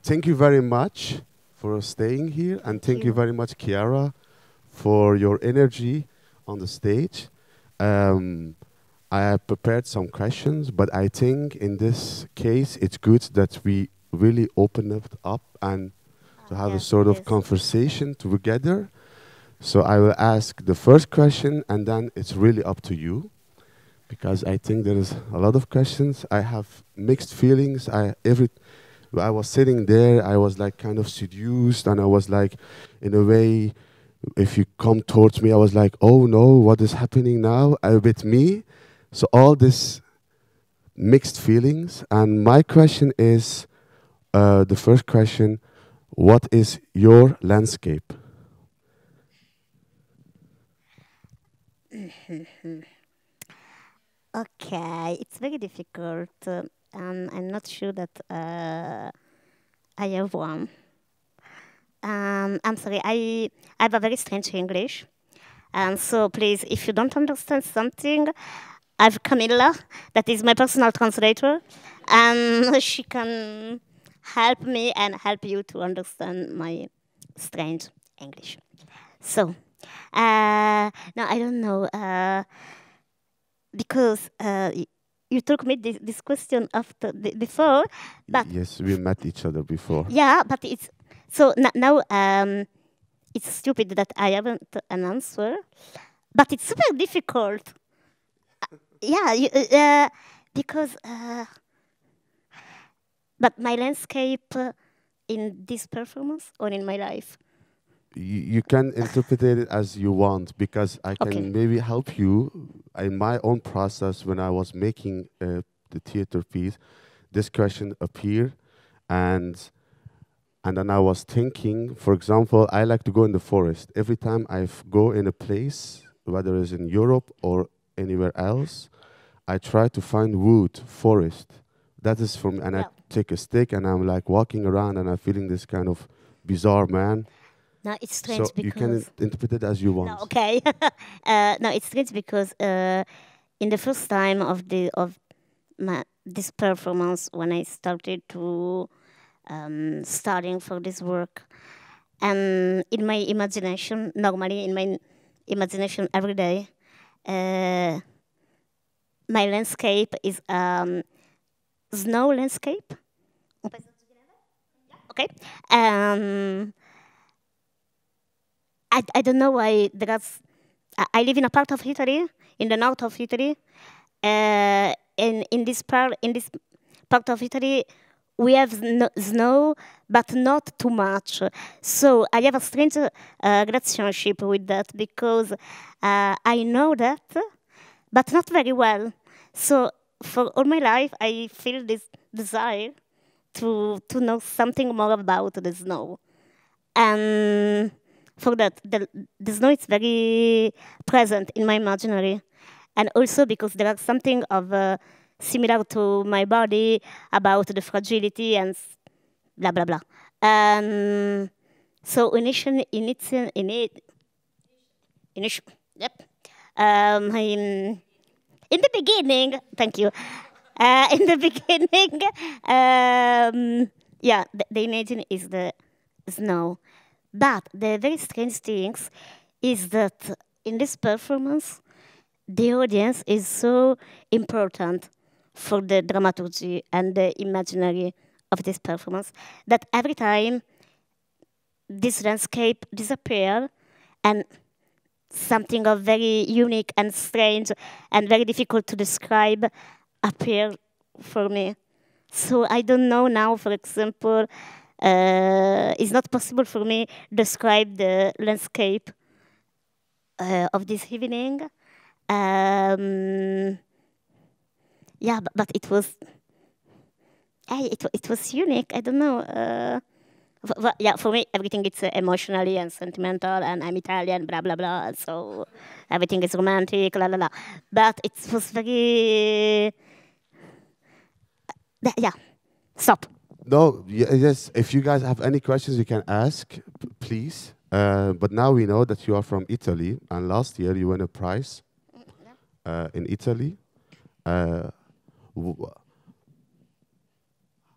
thank you very much for staying here, and thank you very much, Chiara, for your energy on the stage. I have prepared some questions, but I think in this case it's good that we really open it up and to have a sort of conversation together. So I will ask the first question, and then it's really up to you, because I think there is a lot of questions. I have mixed feelings. I was sitting there, I was like kind of seduced, and I was like, in a way, if you come towards me, I was like, oh no, what is happening now with me? So all this mixed feelings. And my question is, the first question, what is your landscape? Okay, it's very difficult. I'm not sure that I have one. I'm sorry, I have a very strange English. So please, if you don't understand something, I have Camilla, that is my personal translator, and she can help me and help you to understand my strange English. So, no, I don't know, because you took me this question after before, but Yes, we met each other before. yeah, but it's so now it's stupid that I haven't an answer, but it's super difficult. Yeah, because but my landscape in this performance or in my life. You can interpret it as you want, because I can Okay. maybe help you in my own process. When I was making the theater piece, this question appeared, and then I was thinking, for example, I like to go in the forest. Every time go in a place, whether it's in Europe or anywhere else, I try to find wood, forest. That is from, and I take a stick and I'm like walking around and I'm feeling this kind of bizarre man. No, it's strange So because you can interpret it as you want. no, okay. No, it's strange because in the first time of this performance, when I started to studying for this work, and in my imagination, normally in my imagination every day, my landscape is snow landscape. Okay. I don't know why there's. I live in a part of Italy, in the north of Italy. And in this part of Italy, we have snow, but not too much. So I have a strange relationship with that because I know that, but not very well. So for all my life, I feel this desire to know something more about the snow. And for that, the snow is very present in my imaginary. And also because there are something of similar to my body about the fragility and blah, blah, blah. So yep. In the beginning, thank you. In the beginning, yeah, the imagine is the snow. But the very strange thing is that in this performance, the audience is so important for the dramaturgy and the imaginary of this performance that every time this landscape disappears and something of very unique and strange and very difficult to describe appear for me. So I don't know now, for example, it's not possible for me describe the landscape of this evening. Yeah, but it was, it was unique. I don't know. Yeah, for me, everything is emotionally and sentimental, and I'm Italian, blah blah blah. So everything is romantic, la la la. But it was very, yeah. Stop. No, yes. If you guys have any questions, you can ask, please. But now we know that you are from Italy, and last year you won a prize in Italy.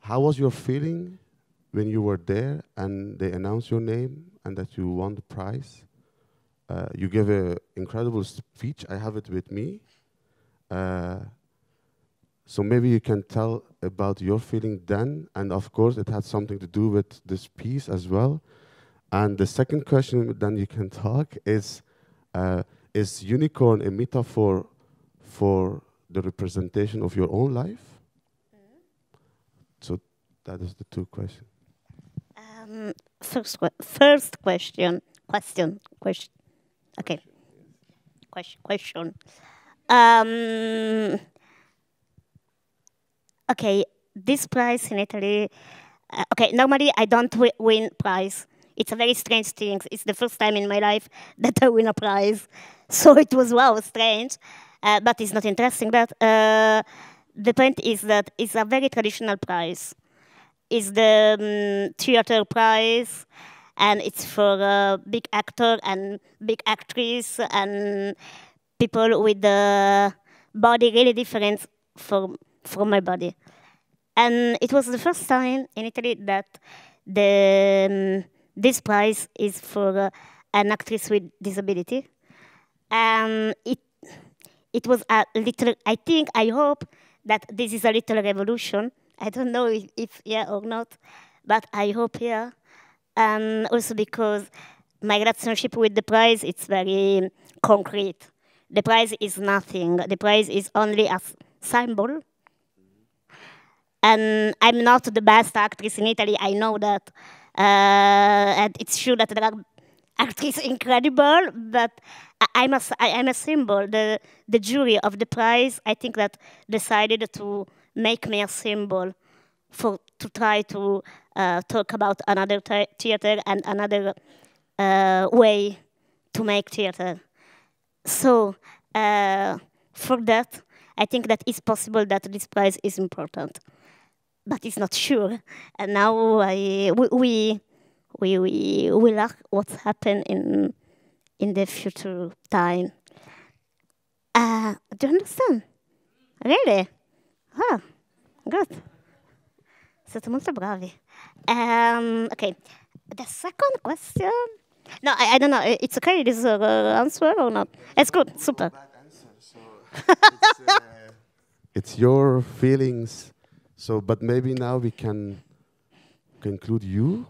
How was your feeling when you were there and they announced your name and that you won the prize, you gave an incredible speech. I have it with me. So maybe you can tell about your feeling then, and of course it had something to do with this piece as well. And the second question then you can talk is unicorn a metaphor for the representation of your own life? So that is the two questions. First question. Okay. Question. Okay, this prize in Italy. Okay, normally I don't win prize. It's a very strange thing. It's the first time in my life that I win a prize, so it was strange, but it's not interesting. But the point is that it's a very traditional prize. It's the theater prize, and it's for big actor and big actress and people with the body really different from my body. And it was the first time in Italy that this prize is for an actress with disability. And it was a little, I hope that this is a little revolution. I don't know if yeah or not, but I hope yeah. And also because my relationship with the prize, it's very concrete. The prize is nothing. The prize is only a symbol. And I'm not the best actress in Italy, I know that. And it's true that there are actresses incredible, but I'm a symbol. The jury of the prize, I think that decided to make me a symbol to try to talk about another theater and another way to make theater. So for that, I think that it's possible that this prize is important, but it's not sure. And now we look what's happened in the future time. Do you understand? Really? Ah, good. Siete molto bravi. Okay, the second question. No, I don't know. It's okay. This answer or not? It's good. Super. It's your feelings. So, but maybe now we can conclude you.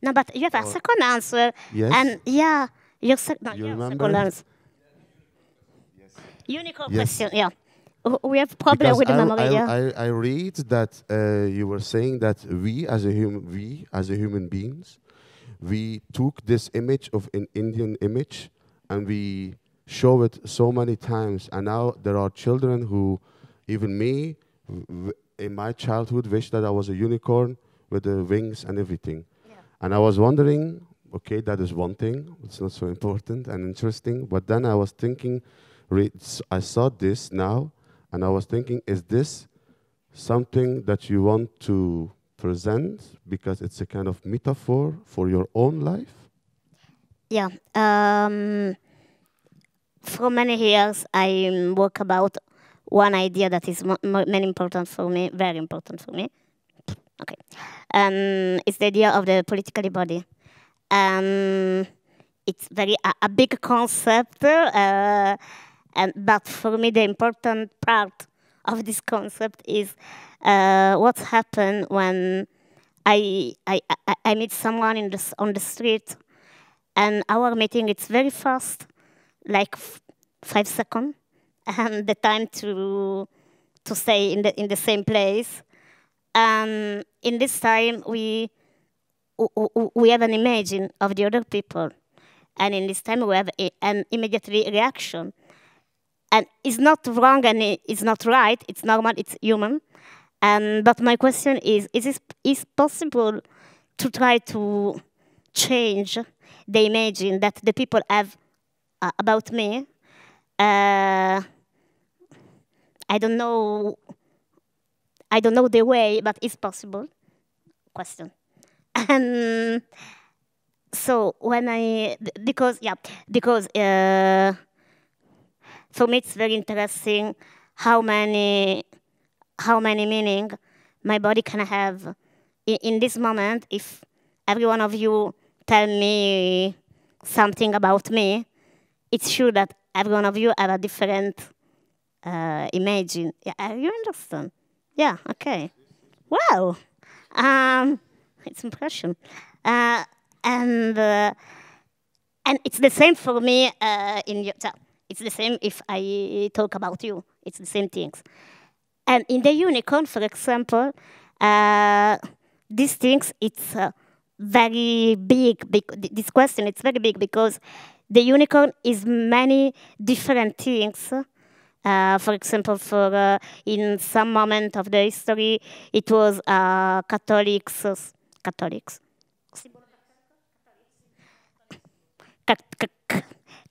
No, but you have a second answer. Yes. And yeah, your you remember? second answer. Yes. Unique question. Yeah. We have problem with the memory. I read that you were saying that we as a human beings, we took this image of an Indian image and we show it so many times, and now there are children who, even me, in my childhood, wish that I was a unicorn with the wings and everything. Yeah. And I was wondering, okay, that is one thing. It's not so important and interesting. But then I was thinking, I saw this now, and I was thinking, is this something that you want to present because it's a kind of metaphor for your own life? Yeah. For many years, I work about one idea that is very important for me, very important for me. Okay. It's the idea of the political body. It's very a big concept, but for me the important part of this concept is what's happened when I meet someone on the street, and our meeting it's very fast, like 5 seconds, and the time to stay in the same place. In this time we have an image of the other people, and in this time we have an immediate reaction. And it's not wrong and it's not right. It's normal. It's human. But my question is it possible to try to change the image that the people have about me? I don't know the way, but it's possible. Question. And so when because for me it's very interesting how many meaning my body can have in this moment, if every one of you tell me something about me, it's true that every one of you have a different imagine. Yeah, you understand? Yeah. Okay. Wow. Um, it's impression. Uh, and and it's the same for me in your. So it's the same if I talk about you. It's the same things. And in the unicorn, for example, uh, these things it's very big. This question it's very big because the unicorn is many different things. For example, for in some moment of the history, it was Catholics,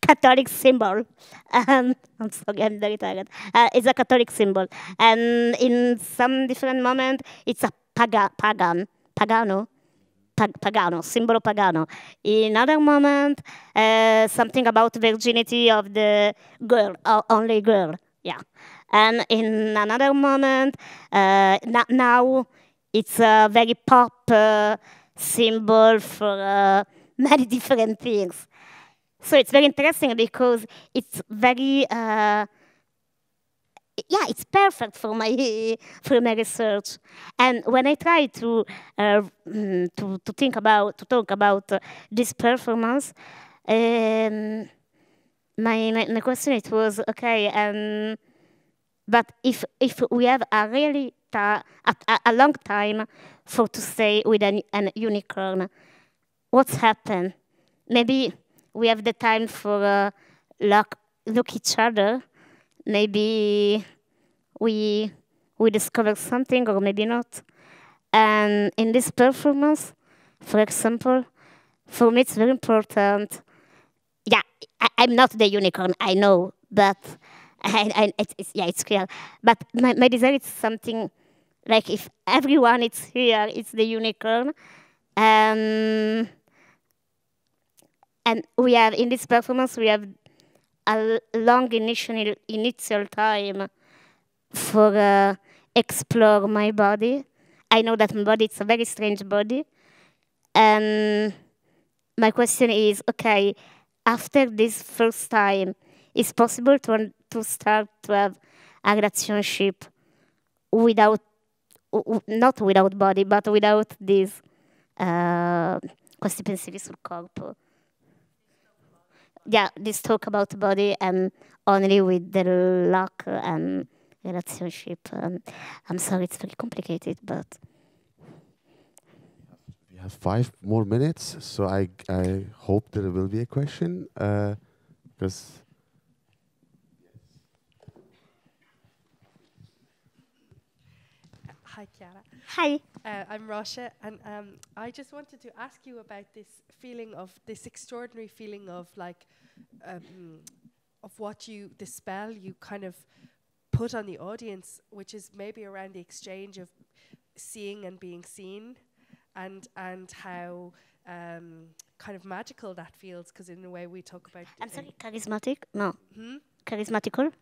Catholic symbol. I'm sorry, I'm very tired. It's a Catholic symbol, and in some different moment, it's a pagano, pagano, symbol of pagano. In other moment, something about virginity of the girl, only girl. Yeah, and in another moment, now it's a very pop symbol for many different things. So it's very interesting because it's very yeah, it's perfect for my for my research. And when I try to think about to talk about this performance, um, my question it was okay. But if we have a really a long time for to stay with an unicorn, what's happened? Maybe we have the time for look each other. Maybe we we discover something or maybe not. And in this performance, for example, for me it's very important. Yeah, I'm not the unicorn, I know, but yeah, it's clear. But my desire is something like if everyone is here, it's the unicorn. Um, and we have in this performance we have a long initial time for explore my body. I know that my body is a very strange body, and my question is, okay, after this first time, is possible to start to have a relationship without not without body, but without this questi pensieri sul corpo. Yeah, this talk about body and only with the luck and relationship. I'm sorry, it's very complicated, but We have 5 more minutes, so I hope there will be a question. Because Hi, Chiara. hi. I'm Rasha, and I just wanted to ask you about this extraordinary feeling of like, of what the spell you kind of put on the audience, which is maybe around the exchange of seeing and being seen, and how kind of magical that feels, because in a way we talk about. I'm sorry, charismatic? No. Hmm? Charismatical?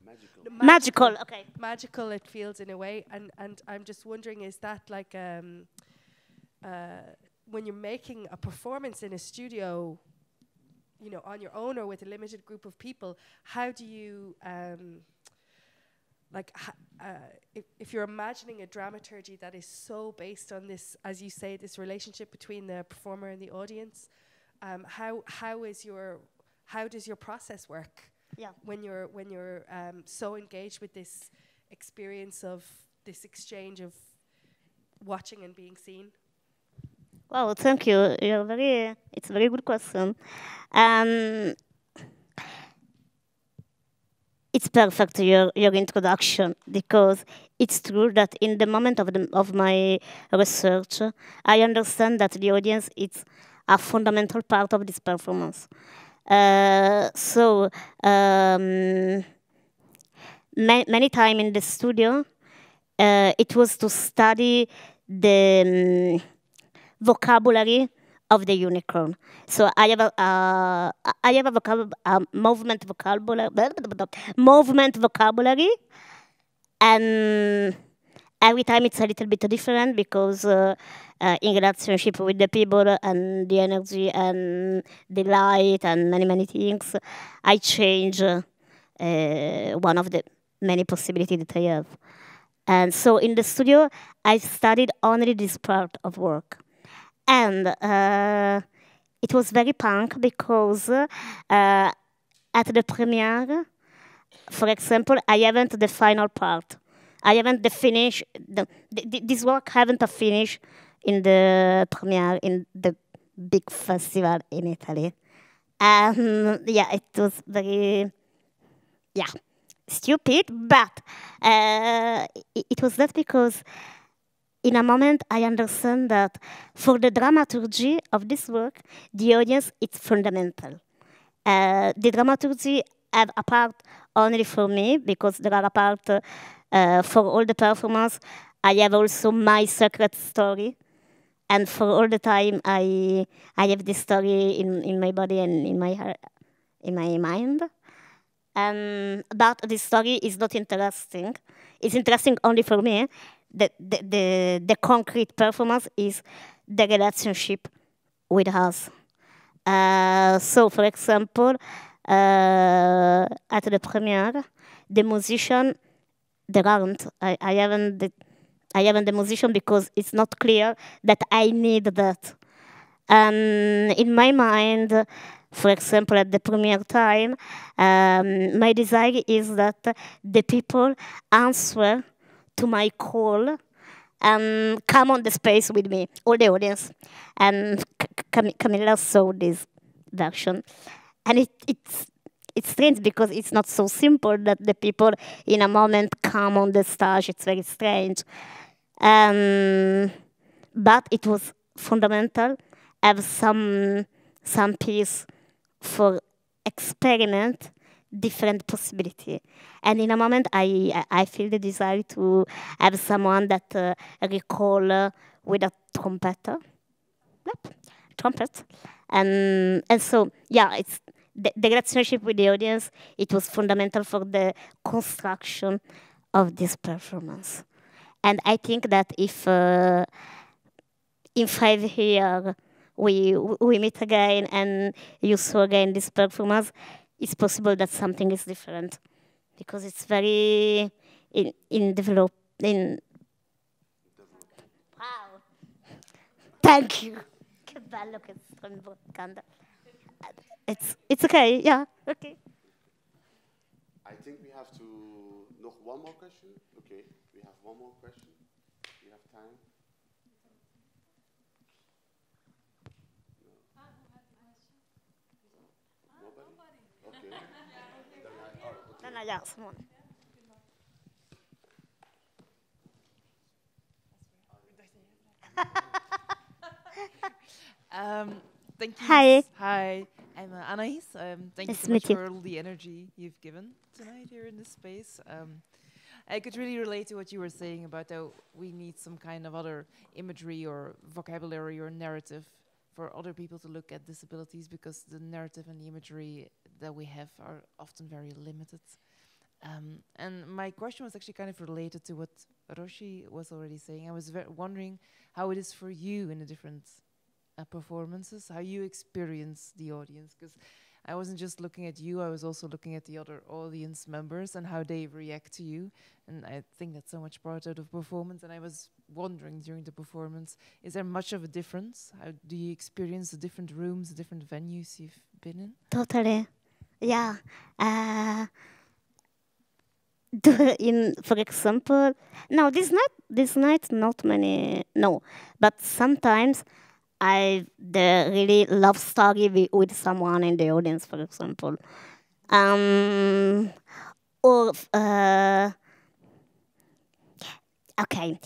Magical. Okay. Magical it feels in a way, and I'm just wondering, is that like when you're making a performance in a studio, you know, on your own or with a limited group of people, how do you if you're imagining a dramaturgy that is so based on this, as you say, this relationship between the performer and the audience, how does your process work? Yeah. When you're so engaged with this experience of this exchange of watching and being seen? Wow, thank you. It's a very good question. Um, it's perfect your introduction because it's true that in the moment of my research, I understand that the audience is a fundamental part of this performance. So many time in the studio, it was to study the vocabulary of the unicorn. So I have a movement vocabulary, and every time it's a little bit different because in relationship with the people and the energy and the light and many things, I change one of the many possibilities that I have. And so in the studio, I studied only this part of work. And it was very punk because at the premiere, for example, I haven't the final part. I haven't the finish. This work haven't a finish in the premiere in the big festival in Italy. Yeah, it was very yeah stupid, but it was that because in a moment I understand that for the dramaturgy of this work, the audience is fundamental. The dramaturgy have a part only for me because there are a part for all the performance. I have also my secret story, and for all the time I have this story in my body and in my mind. But this story is not interesting. It's interesting only for me. The concrete performance is the relationship with us. So, for example, at the premiere, the musician, there aren't. I haven't the musician because it's not clear that I need that. And in my mind, for example, at the premiere time, my desire is that the people answer to my call and come on the space with me, all the audience. And Camilla saw this version. And it's strange because it's not so simple that the people in a moment come on the stage. It's very strange. But it was fundamental have some piece for experiment different possibility. And in a moment, I feel the desire to have someone that recall with a trumpeter, yep, trumpet, and so yeah, it's the relationship with the audience. It was fundamental for the construction of this performance. And I think that if in 5 years we meet again and you saw again this performance, it's possible that something is different because it's very in develop in. Wow! Thank you. Che bello che sto invocando. It's okay. Yeah. Okay. I think we have to nog one more question. Okay, we have one more question. We have time. Nobody? Okay. Then I ask one. Thank you. Hi. Hi, I'm Anais. Thank you Nice so to much meet you. for all the energy you've given tonight here in this space. I could really relate to what you were saying about how we need some kind of other imagery or vocabulary or narrative for other people to look at disabilities because the narrative and the imagery that we have are often very limited. And my question was actually kind of related to what Roshi was already saying. I was wondering how it is for you in the different performances, how you experience the audience, because I wasn't just looking at you, I was also looking at the other audience members and how they react to you. And I think that's so much part of the performance. And I was wondering during the performance, is there much of a difference? How do you experience the different rooms, the different venues you've been in? Totally. Yeah. For example, no, this night not many, no, but sometimes I the really love story with someone in the audience, for example, or okay.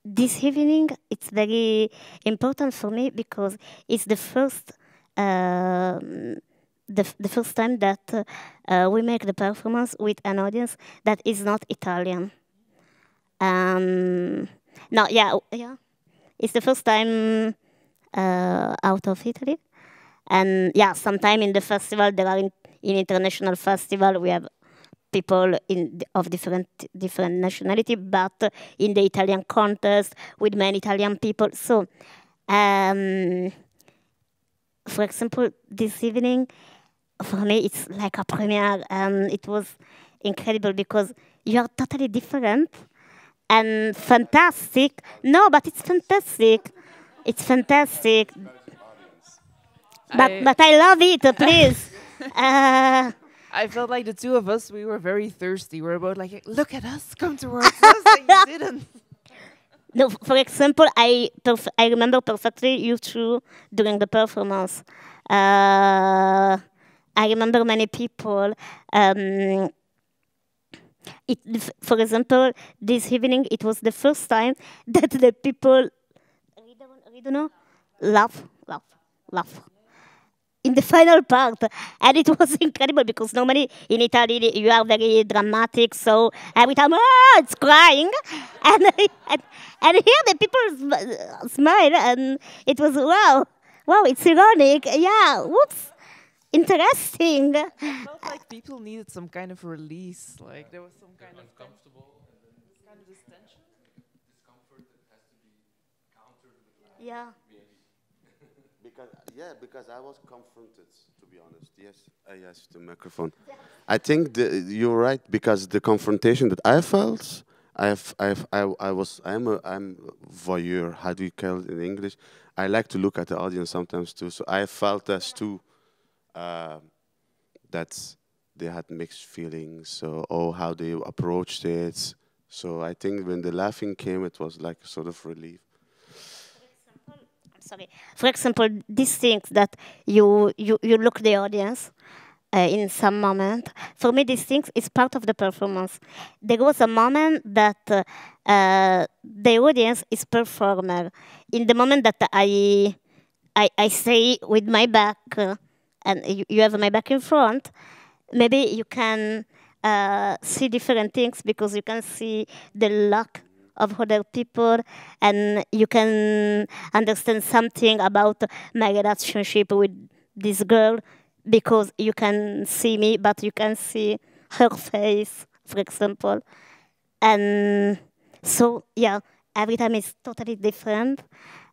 This evening it's very important for me because it's the first. The first time that we make the performance with an audience that is not Italian. No, yeah. It's the first time out of Italy. And yeah, sometime in the festival, there are in international festival, we have people of different nationality, but in the Italian context with many Italian people. So, for example, this evening, for me, it's like a premiere, and it was incredible because you are totally different and fantastic. No, but it's fantastic. It's fantastic. But I love it, please. I felt like the two of us, we were very thirsty. We were both like, look at us, come towards us, and you didn't. No, for example, I remember perfectly you two during the performance. I remember many people. For example, this evening it was the first time that the people laugh in the final part, and it was incredible because normally in Italy you are very dramatic, so every time it's crying, and and here the people smile, and it was wow, it's ironic, yeah, whoops, interesting. It felt like people needed some kind of release, like there was some kind of this tension. Yeah. Because I was confronted, to be honest. Yes, yes, the microphone. I think you're right because the confrontation that I felt, I'm voyeur. How do you call it in English? I like to look at the audience sometimes too. So I felt as too that they had mixed feelings. So how they approached it. So I think when the laughing came, it was like a sort of relief. Sorry. For example, these things that you look the audience in some moment. For me, these things is part of the performance. There was a moment that the audience is performer. In the moment that I stay with my back, and you have my back in front, maybe you can see different things because you can see the luck of other people, and you can understand something about my relationship with this girl because you can see me, but you can see her face, for example. And so, yeah, every time it's totally different,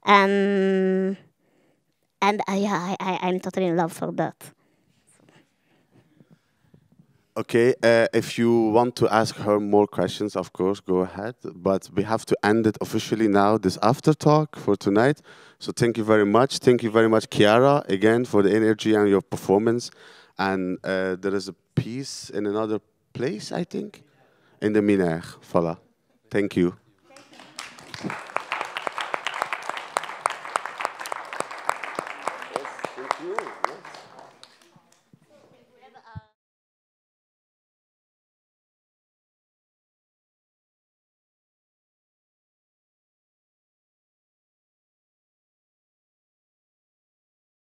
and I'm totally in love for that. Okay, if you want to ask her more questions, of course, go ahead. But we have to end it officially now, this after talk for tonight. So thank you very much. Thank you very much, Chiara, again, for the energy and your performance. And there is a piece in another place, I think, in the Minaire. Voilà. Thank you. Thank you.